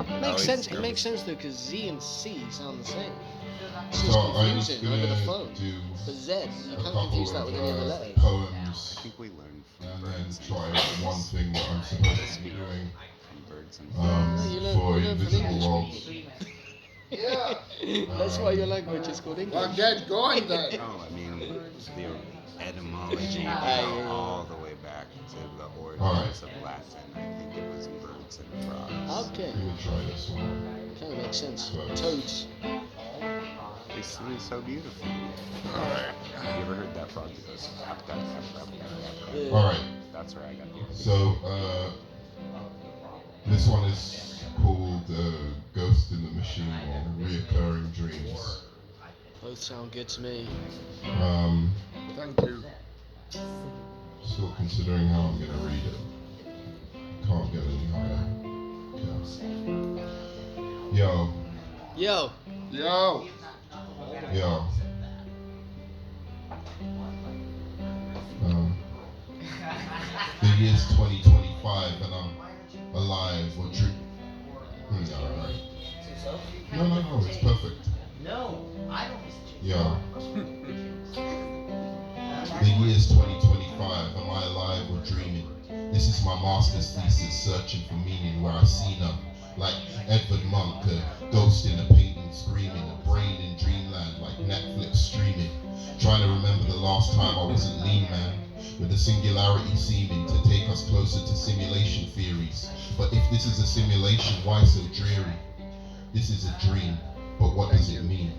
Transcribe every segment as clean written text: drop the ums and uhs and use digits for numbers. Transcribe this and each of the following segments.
It makes sense. It makes sense though, because Z and C sound the same. It's just So I was confusing over the gonna phone. do But Z, you a can't couple confuse that of with any other letters. poems, I think we learned from and then birds try and one thing that I'm supposed to be doing from birds and No, you for learn from Invisible English Worlds. people. Yeah. That's why your language is called Well, English. get going then. No, I mean the etymology, yeah. all the way back to the origins Alright. of Latin. I think it was birds and frogs. Okay, Let me try this one. kind of makes sense. Close. Toads. They sing so beautifully. Alright. Have you ever heard that frog that goes tap, tap, tap, tap, tap, tap, Yeah. tap? Alright. That's where I got the idea. So this one is called Ghost in the Machine or Reoccurring Dreams. Both sound good to me. Thank you. Still considering how I'm gonna read it. Can't get any higher. Okay. Yo, Yo, Yo. yo. The year's 2025 and I'm alive or alright. No, it's perfect. No, I don't. Yo. The year's 2025, am I alive or dreaming? This is my master's thesis, searching for meaning where I see none. Like Edvard Munch, a ghost in a painting screaming, a brain in dreamland like Netflix streaming. Trying to remember the last time I wasn't lean, man, with the singularity seeming to take us closer to simulation theories. But if this is a simulation, why so dreary? This is a dream, but what does it mean?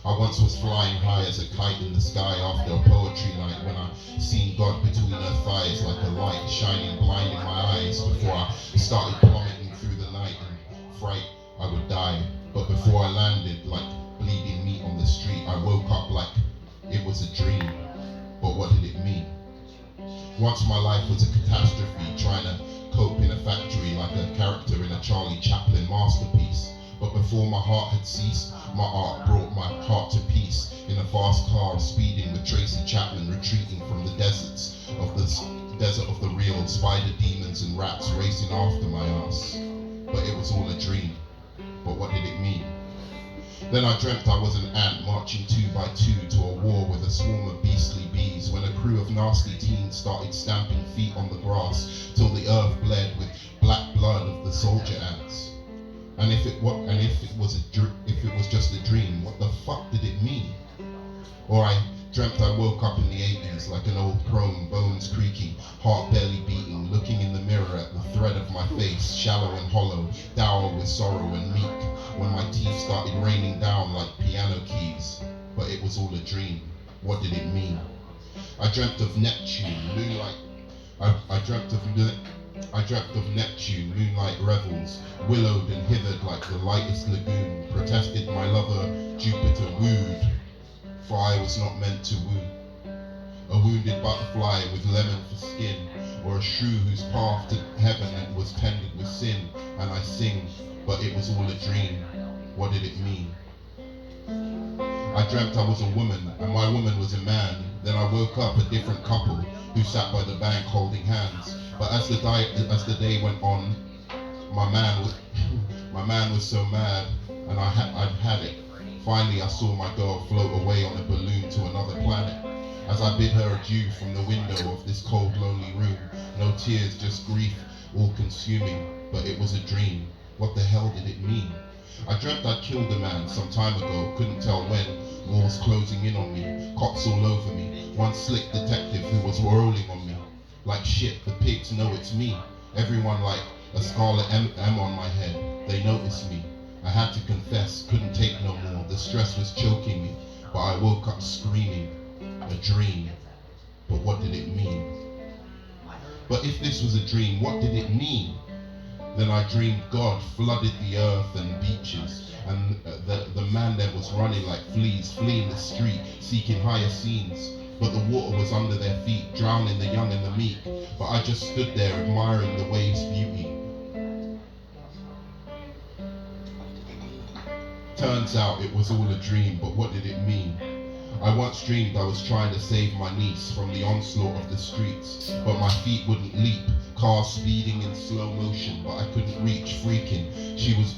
I once was flying high as a kite in the sky after a poetry night when I seen God between her thighs like a light shining blinding my eyes before I started plummeting through the night in fright I would die. But before I landed like bleeding meat on the street, I woke up like it was a dream. But what did it mean? Once my life was a catastrophe, trying to cope in a factory like a character in a Charlie Chaplin masterpiece. But before my heart had ceased, my art brought my heart to peace. In a fast car, speeding with Tracy Chapman, retreating from the deserts of the desert of the real, spider demons and rats racing after my ass. But it was all a dream. But what did it mean? Then I dreamt I was an ant marching 2 by 2 to a war with a swarm of beastly bees, when a crew of nasty teens started stamping feet on the grass till the earth bled with black blood of the soldier ants. And if it was just a dream, what the fuck did it mean? Or I dreamt I woke up in the 80s like an old crone, bones creaking, heart barely beating, looking in the mirror at the thread of my face, shallow and hollow, dour with sorrow and meek, when my teeth started raining down like piano keys. But it was all a dream. What did it mean? I dreamt of Neptune, moonlight. I dreamt of Neptune, moonlight revels, willowed and hithered like the lightest lagoon, protested my lover Jupiter wooed, for I was not meant to woo. A wounded butterfly with lemon for skin, or a shrew whose path to heaven was tended with sin, and I sing, but it was all a dream. What did it mean? I dreamt I was a woman, and my woman was a man. Then I woke up a different couple, who sat by the bank holding hands. But as the day went on, my man was so mad, and I'd had it. Finally, I saw my girl float away on a balloon to another planet. As I bid her adieu from the window of this cold, lonely room, no tears, just grief, all consuming. But it was a dream. What the hell did it mean? I dreamt I'd killed a man some time ago, couldn't tell when. Walls closing in on me, cops all over me. One slick detective who was rolling on me. Like shit, the pigs know it's me. Everyone like a scarlet M on my head. They noticed me. I had to confess, couldn't take no more. The stress was choking me, but I woke up screaming. A dream. But what did it mean? But if this was a dream, what did it mean? Then I dreamed God flooded the earth and beaches, and the man there was running like fleas, fleeing the street, seeking higher scenes. But the water was under their feet, drowning the young and the meek. But I just stood there admiring the waves' beauty. Turns out it was all a dream, but what did it mean? I once dreamed I was trying to save my niece from the onslaught of the streets, but my feet wouldn't leap, Cars speeding in slow motion, but I couldn't reach, freaking. She was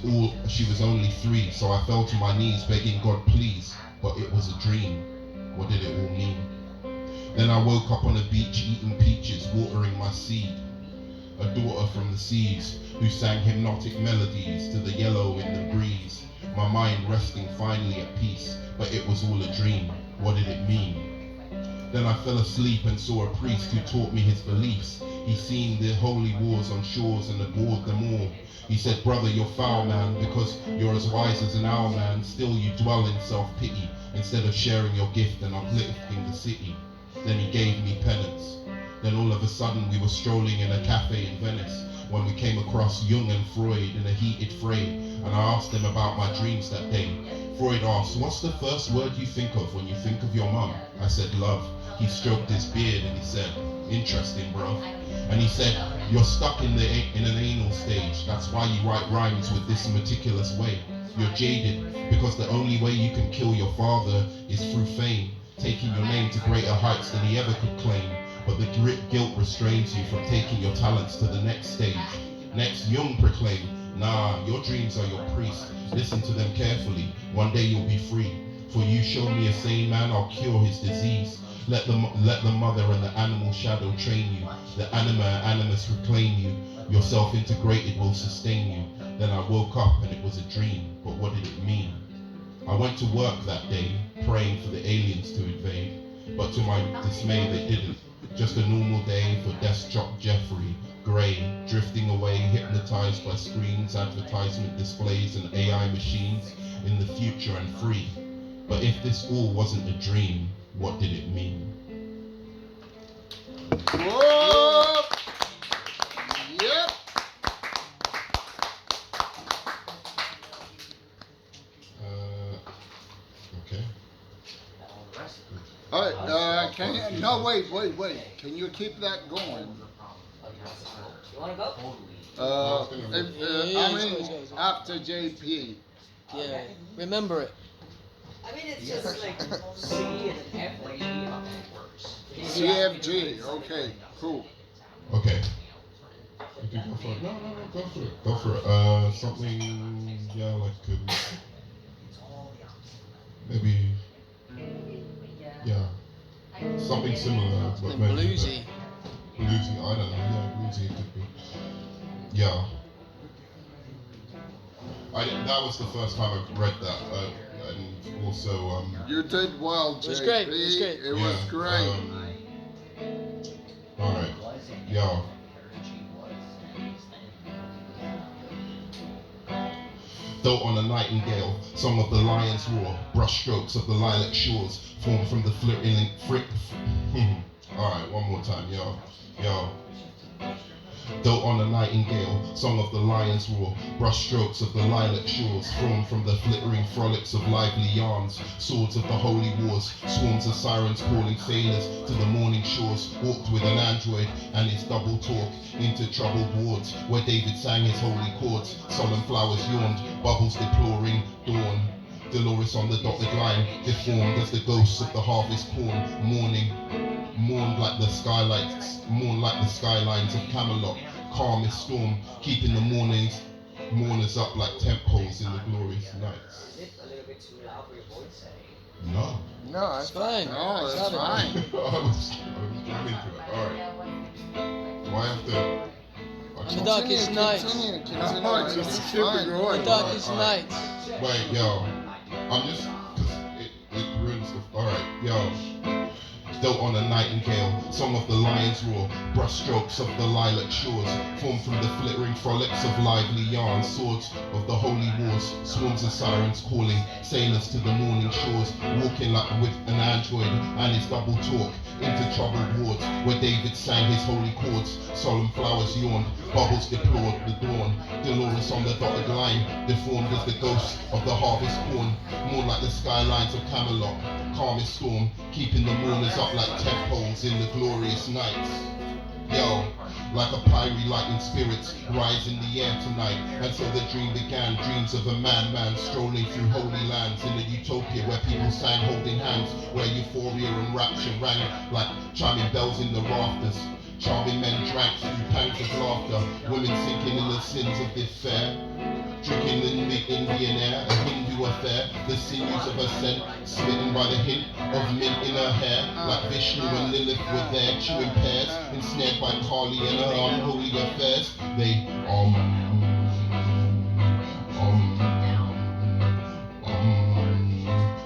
only 3, so I fell to my knees begging God please, but it was a dream. What did it all mean? Then I woke up on a beach eating peaches, watering my seed. A daughter from the seas who sang hypnotic melodies to the yellow in the breeze. My mind resting finally at peace, but it was all a dream. What did it mean? Then I fell asleep and saw a priest who taught me his beliefs. He seen the holy wars on shores and adored them all. He said, brother, you're foul, man, because you're as wise as an owl, man. Still you dwell in self-pity instead of sharing your gift and uplifting the city. Then he gave me penance. Then all of a sudden we were strolling in a cafe in Venice when we came across Jung and Freud in a heated fray, and I asked them about my dreams that day. Freud asked, what's the first word you think of when you think of your mum? I said, love. He stroked his beard and he said, interesting, bro. And he said, you're stuck in an anal stage. That's why you write rhymes with this meticulous way. You're jaded because the only way you can kill your father is through fame, taking your name to greater heights than he ever could claim. But the guilt restrains you from taking your talents to the next stage. Next, Jung proclaimed, nah, your dreams are your priest. Listen to them carefully. One day you'll be free. For you show me a sane man, I'll cure his disease. Let the mother and the animal shadow train you. The anima and animus reclaim you. Your self-integrated will sustain you. Then I woke up and it was a dream. But what did it mean? I went to work that day, praying for the aliens to invade. But to my dismay, they didn't. Just a normal day for desk jock Jeffrey Gray, drifting away, hypnotized by screens, advertisement displays, and AI machines in the future and free. But if this all wasn't a dream, what did it mean? Whoa! Yep. Okay. All right. Wait. Can you keep that going? You wanna go? After JP. Yeah, remember it. I mean, it's just like C and an F, like E. CFG. Okay. Cool. Okay. You can go for it. No, go for it. Go for it. Something, yeah, like maybe, yeah, something similar, but Something maybe bluesy. Bluesy, I don't know. Yeah, bluesy it could be. Yeah. That was the first time I read that, and also You did well, JP. It was great. It was great. It was great. All right. Yeah. Though on a nightingale, song of the lion's roar, brushstrokes of the lilac shores, formed from the flirting Alright, one more time, yo. Though on a nightingale, song of the lion's roar, brushstrokes of the lilac shores, formed from the flittering frolics of lively yarns, swords of the holy wars, swarms of sirens calling sailors to the morning shores, walked with an android and his double talk into troubled wards, where David sang his holy chords, solemn flowers yawned, bubbles deploring dawn. Dolores on the dotted line, deformed as the ghosts of the harvest corn, mourned like the skylines of Camelot, calm as storm, keeping the mourners up like tent poles in the glorious nights. Is it a little bit too loud for your voice? No. No, It's fine. No, It's that's not fine. I was jamming to it. Alright. Do I have to? On the darkest nights. No, just keep it The going. darkest Alright. nights. Wait, yo. I'm just, cause it ruins the, alright, yo. Though on a nightingale, song of the lion's roar, brushstrokes of the lilac shores, formed from the flittering frolics of lively yarns, swords of the holy wars, swarms of sirens calling sailors to the morning shores, walking like with an android and his double talk into troubled wards, where David sang his holy chords, solemn flowers yawned, bubbles deplored the dawn, Dolores on the dotted line, deformed as the ghosts of the harvest corn, more like the skylines of Camelot, calm as storm, keeping the mourners up like tent poles in the glorious nights. Yo, like a pyre lightning spirits rise in the air tonight, and so the dream began, dreams of a man strolling through holy lands in a utopia where people sang holding hands, where euphoria and rapture rang like chiming bells in the rafters. Charming men drank through pangs of laughter, women sinking in the sins of this fair. Drinking in the Indian air, a Hindu affair, the sinews of her scent, smitten by the hint of mint in her hair. Like Vishnu and Lilith were there, chewing pears, ensnared by Kali and her unholy affairs. They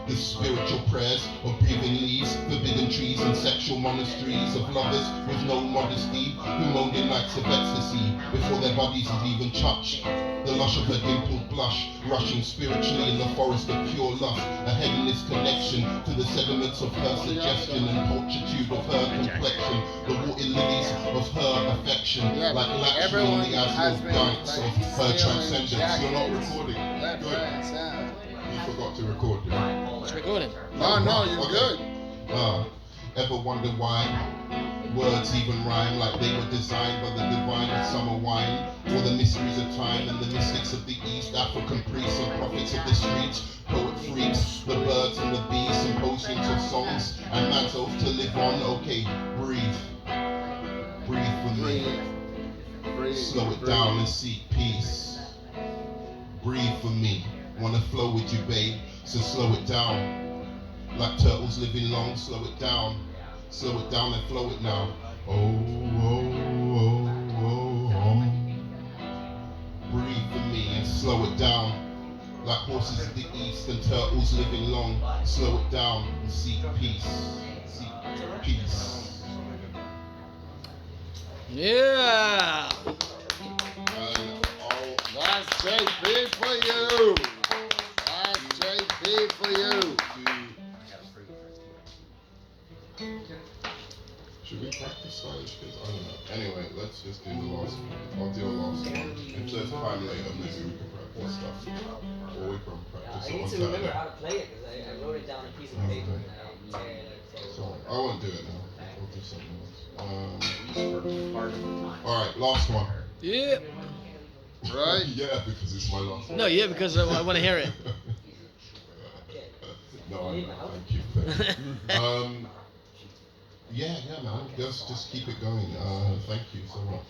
the spiritual prayers of breathing leaves, forbidden trees and sexual monasteries of lovers with no modesty, who moaned in nights of ecstasy before their bodies had even touched. The lush of her dimpled blush, rushing spiritually in the forest of pure lust, a heavenless connection to the sediments of her suggestion and pulchritude of her complexion, the water lilies of her affection, like Lakshmi on the Asmal dance of her transcendence. You're not recording. Good. You forgot to record, yeah? It's recording. No, you're good. Ever wonder why words even rhyme like they were designed by the divine of summer wine? Or the mysteries of time and the mystics of the east, African priests and prophets of the streets, poet freaks, the birds and the bees, symposiums of songs, and man's oath to live on. Okay, breathe. Breathe for me. Slow it down and seek peace. Breathe for me. Wanna flow with you, babe, so slow it down. Like turtles living long, slow it down. Slow it down and flow it now. Breathe for me and slow it down. Like horses of the east and turtles living long, slow it down and seek peace. Seek peace. Yeah. That's JP for you. That's JP for you. Should we practice Spanish? Because I don't know. Anyway, let's just do the last one. I'll do a last one. If there's time later, maybe we can practice stuff. Or we can practice I it need on to remember Saturday. how to play it because I wrote it down on a piece of paper. Sorry, I won't do it now. I'll do something else. Alright, last one. Yeah. Right? Yeah, because it's my last one. No, yeah, because I want to hear it. No, I know. Thank you. Yeah, man. Just keep it going. Thank you so much.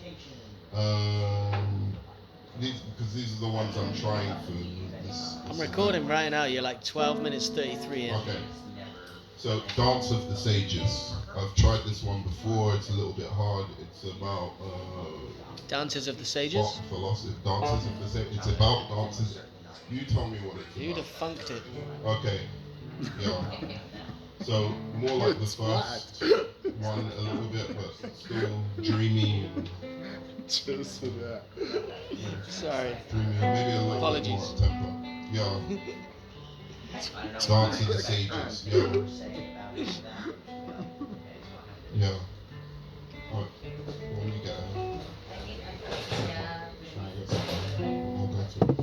Because these are the ones I'm trying for. This I'm recording right now. You're like 12 minutes 33 in. Okay. So, Dance of the Sages. I've tried this one before. It's a little bit hard. It's about Dances of the Sages. philosophy. Dances of the Sages. It's about dances. You tell me what it's You'd about. have funked it. Okay. Yeah. So more like the first one a little bit, but still dreamy. Just for that. Sorry. Dreamy, maybe a little Apologies. bit more up tempo. Yeah. Dance of the Sages. Yeah. Yeah. Alright. What do you get? We'll go to it.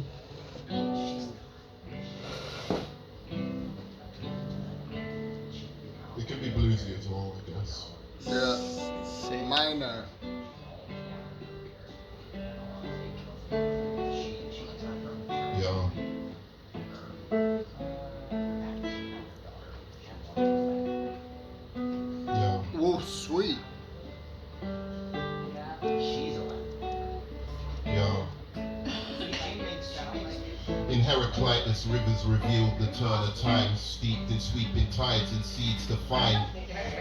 It could be bluesy as well, I guess. Yeah. Minor. Yeah. Yeah. Oh, sweet. Yeah. In Heraclitus, rivers revealed the turn of time, steeped in sweeping tides and seeds to find.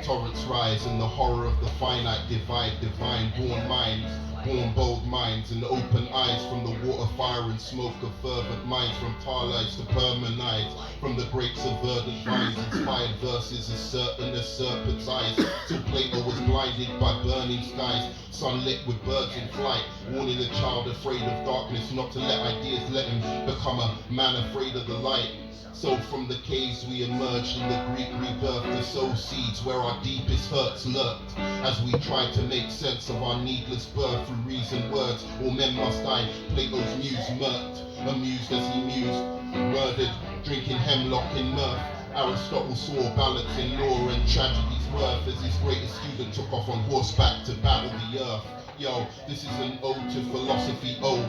Torrents rise and the horror of the finite divide, divine born minds, born bold minds and open eyes from the water, fire and smoke of fervent minds, from tar lights to permanides, from the grapes of verdant vines, inspired verses as certain as serpent's eyes, till Plato was blinded by burning skies, sunlit with birds in flight, warning the child afraid of darkness not to let ideas let him become a man afraid of the light. So from the caves we emerged in the Greek rebirth to sow seeds where our deepest hurts lurked, as we tried to make sense of our needless birth through reasoned words. All men must die, Plato's muse murked, amused as he mused, murdered, drinking hemlock in mirth. Aristotle saw balance in law and tragedy's worth as his greatest student took off on horseback to battle the earth. Yo, this is an ode to philosophy old.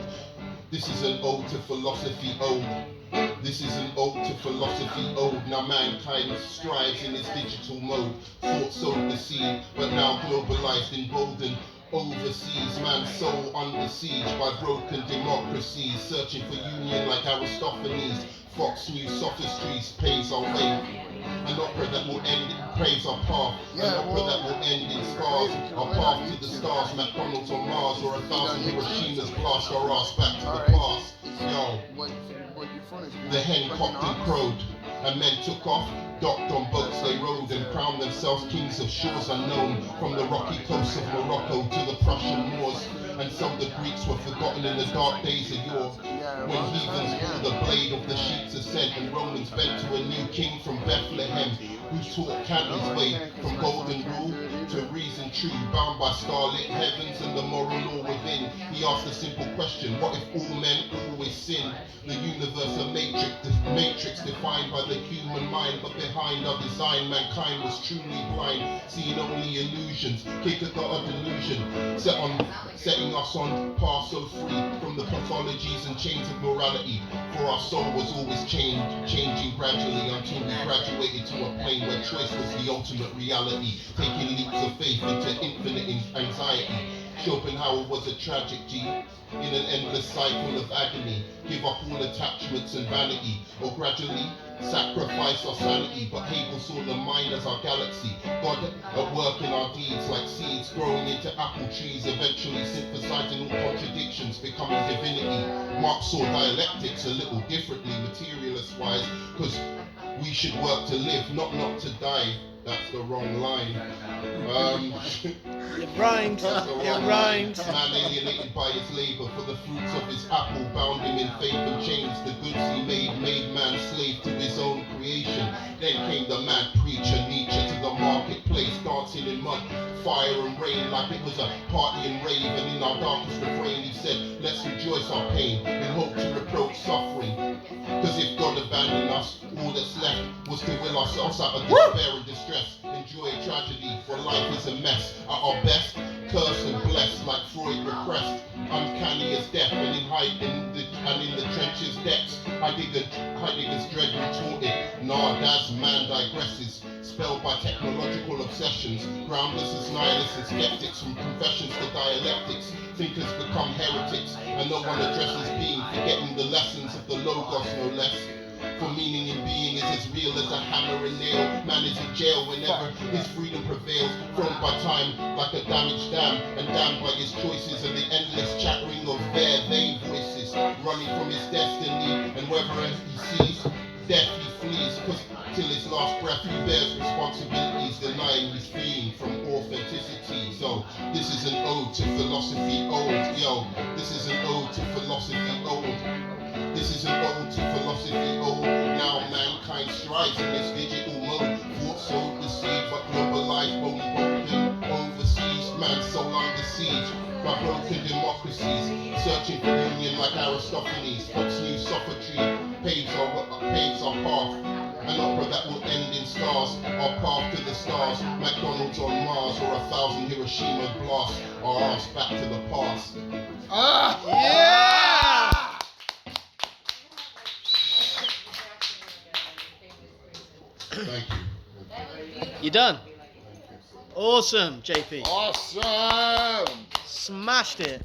This is an ode to philosophy ode. This is an ode to philosophy ode. Now mankind strives in its digital mode. Thought sowed the seed, but now globalized, emboldened. Overseas, man's soul under siege by broken democracies, searching for union like Aristophanes. Fox News sophistries pays our way. An opera that will end in praise our path. An opera that will end in scars. Our path to the stars, McDonald's on Mars, or 1,000 Hiroshimas blast our ass back to the past. Yo, the hen cocked and crowed, and men took off, docked on boats they rowed, and crowned themselves kings of shores unknown, from the rocky coasts of Morocco to the Prussian Moors. And some the Greeks were forgotten in the dark days of yore, when heathens bore the blade of the sheep's ascent, and Romans bent to a new king from Bethlehem, who taught Canton's way from golden rule to reason true, bound by starlit heavens and the moral law within. He asked a simple question: what if all men always sin? The universe a matrix defined by the human mind, but behind our design mankind was truly blind, seeing only illusions. Kierkegaard a delusion, setting us on path so free from the pathologies and chains of morality. For our soul was always changing gradually until we graduated to a plane where choice was the ultimate reality, taking leaps of faith into infinite anxiety. Schopenhauer was a tragic G in an endless cycle of agony. Give up all attachments and vanity, or gradually sacrifice our sanity. But Hegel saw the mind as our galaxy, God at work in our deeds like seeds growing into apple trees, eventually synthesizing all contradictions, becoming divinity. Marx saw dialectics a little differently, materialist-wise, because we should work to live, not to die. That's the wrong line. You rhymed. You rhymed. Man alienated by his labor, for the fruits of his apple bound him in faith and chains. The goods he made man slave to his own creation. Then came the mad preacher Nietzsche to the marketplace, dancing in mud, fire and rain like it was a party and rave. And in our darkest refrain he said, let's rejoice our pain in hope to reproach suffering. Cause if God abandoned us, all that's left was to will ourselves out of despair and distress. Enjoy tragedy, for life is a mess. At our best, cursed and blessed, like Freud repressed, uncanny as death, and in the trenches depths, Heidegger's dread retorted. Nah, that's man digresses, spelled by technological obsessions, groundless as nihilists and skeptics, from confessions to dialectics. Thinkers become heretics, and no one addresses being, forgetting the lessons of the Logos no less. For meaning in being is as real as a hammer and nail. Man is in jail whenever his freedom prevails, thrown by time like a damaged dam, and damned by his choices and the endless chattering of they voices, running from his destiny. And wherever he sees death he flees, cause till his last breath he bears responsibilities, denying his being from authenticity. So this is an ode to philosophy ode. Yo, this is an ode to philosophy ode. This is an ode to philosophy ode. Now mankind strives in this digital mode. Thought sowed the seed, but globalized, bone broken. Overseas, man's soul under siege by broken democracies, searching for union like Aristophanes. Fox News sophistry paves our path. An opera that will end in stars, our path to the stars. McDonald's on Mars, or 1,000 Hiroshima blast our ass back to the past. Yeah! Thank you. You done? Awesome, JP. Awesome! Smashed it.